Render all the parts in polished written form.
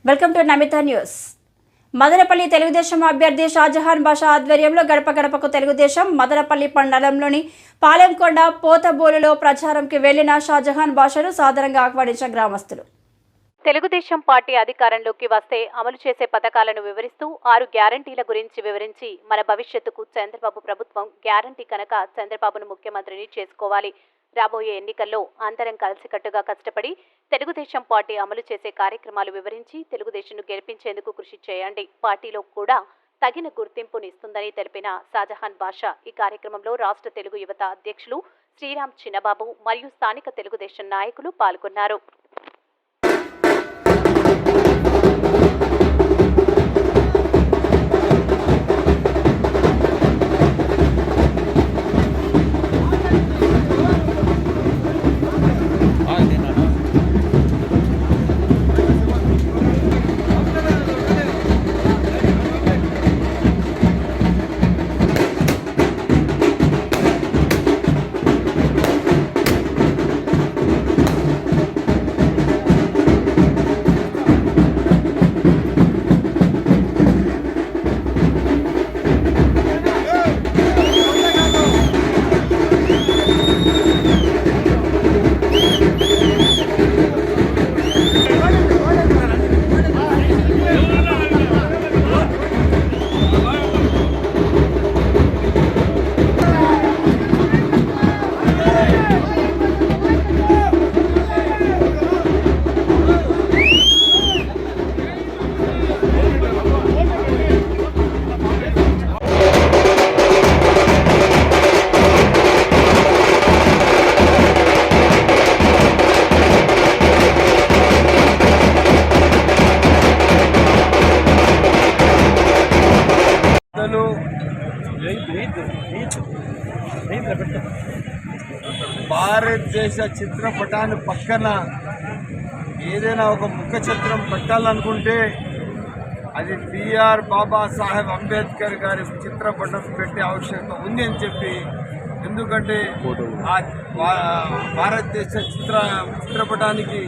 Welcome to Namita news. Madanapalle Telugudesam అభ్యర్థి షాజహాన్ బాషా ఆధ్వర్యంలో గడప గడపకు తెలుగుదేశం మదనపల్లి మండలంలోని పాలెంకొండ పోతబోలులో ప్రచారంకి వెళ్లిన షాజహాన్ బాషాను సాదరంగా ఆహ్వానించిన గ్రామస్తులు. తెలుగుదేశం పార్టీ అధికారంలోకి వస్తే అమలు చేసే పథకాలను వివరిస్తూ 6 గ్యారంటీల గురించి వివరించి మన భవిష్యత్తుకు చంద్రబాబు ప్రభుత్వం గ్యారంటీ కనుక చంద్రబాబును ముఖ్యమంత్రిని చేసుకోవాలి. రాబోయే ఎన్నికల్లో అందరం కలిసికట్టుగా కష్టపడి తెలుగుదేశం పార్టీ అమలు చేసే కార్యక్రమాలు వివరించి తెలుగుదేశంను గెలిపించేందుకు కృషి చేయండి. పార్టీలో కూడా తగిన గుర్తింపునిస్తుందని తెలిపిన షాజహాన్ బాషా ఈ కార్యక్రమంలో రాష్ట్ర తెలుగు యువత అధ్యక్షులు శ్రీరామ్ చిన్నబాబు మరియు స్థానిక తెలుగుదేశం నాయకులు పాల్గొన్నారు. భారతదేశ చిత్రపటాన్ని పక్కన ఏదైనా ఒక ముఖ చిత్రం పెట్టాలనుకుంటే అది బిఆర్ బాబాసాహెబ్ అంబేద్కర్ గారి చిత్రపటం పెట్టే ఆవశ్యకత ఉంది అని చెప్పి, ఎందుకంటే ఆ భారతదేశ చిత్రపటానికి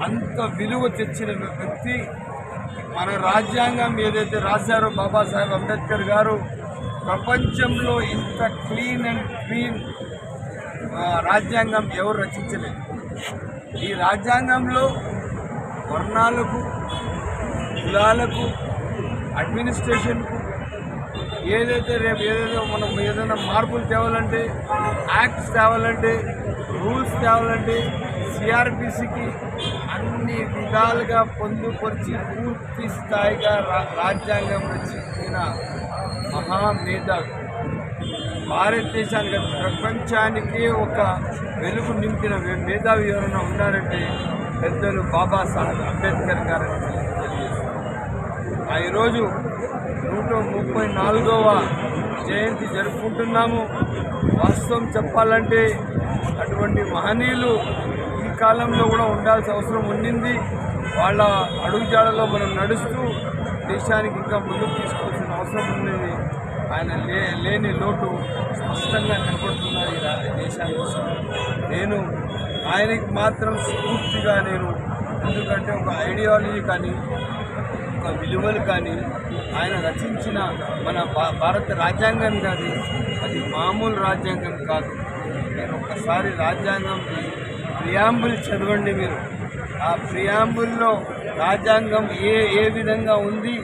అంత విలువ తెచ్చిన వ్యక్తి. మన రాజ్యాంగం ఏదైతే రాశారో బాబాసాహెబ్ అంబేద్కర్ గారు, ప్రపంచంలో ఇంత క్లీన్ అండ్ క్లీన్ రాజ్యాంగం ఎవరు రచించలేదు. ఈ రాజ్యాంగంలో వర్ణాలకు, కులాలకు, అడ్మినిస్ట్రేషన్కు ఏదైతే మనం ఏదైనా మార్పులు తేవాలంటే, యాక్ట్స్ తేవాలంటే, రూల్స్ తేవాలంటే సిఆర్పిసికి అన్ని విధాలుగా పొందుపరిచి పూర్తి స్థాయిగా రాజ్యాంగం రచించిన మహామేధావి. భారతదేశానికి, ప్రపంచానికి ఒక వెలుగు నింపిన మేధావి ఎవరైనా ఉన్నారంటే పెద్దలు బాబాసాహెబ్ అంబేద్కర్ గారని తెలియజేస్తారు. ఈరోజు 134వ జయంతి జరుపుకుంటున్నాము. వాస్తవం చెప్పాలంటే అటువంటి మహనీయులు ఈ కాలంలో కూడా ఉండాల్సిన అవసరం ఉండింది. వాళ్ళ అడుగుజాడలో మనం నడుస్తూ దేశానికి ఇంకా ముందుకు తీసుకోవాల్సిన అవసరం ఉన్నది. ఆయన లేని లోటు స్పష్టంగా కనపడుతున్నది ఈ దేశానికి. నేను ఆయనకి మాత్రం స్ఫూర్తిగా ఎందుకంటే ఒక ఐడియాలజీ కానీ, ఒక విలువలు కానీ, ఆయన రచించిన మన భారత రాజ్యాంగం కాదు, అది మామూలు రాజ్యాంగం కాదు. నేను ఒక్కసారి రాజ్యాంగం ప్రియాంబుల్ చదవండి మీరు. ఆ ప్రియాంబుల్లో రాజ్యాంగం ఏ విధంగా ఉంది,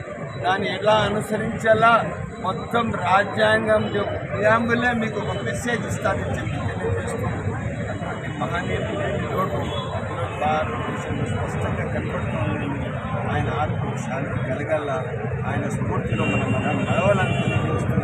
దాన్ని ఎలా అనుసరించాలా, మొత్తం రాజ్యాంగం ప్రియాంబులే మీకు ఒక మెసేజ్ ఇస్తారని చెప్పి తెలియజేస్తుంది. అటువంటి మహనీయులు లోటు భారతదేశంలో స్పష్టంగా కనపడుతుంది. ఆయన ఆత్మకు శాంతి కలగాల, ఆయన స్ఫూర్తిలో మనం నడవాలని తెలియజేస్తుంది.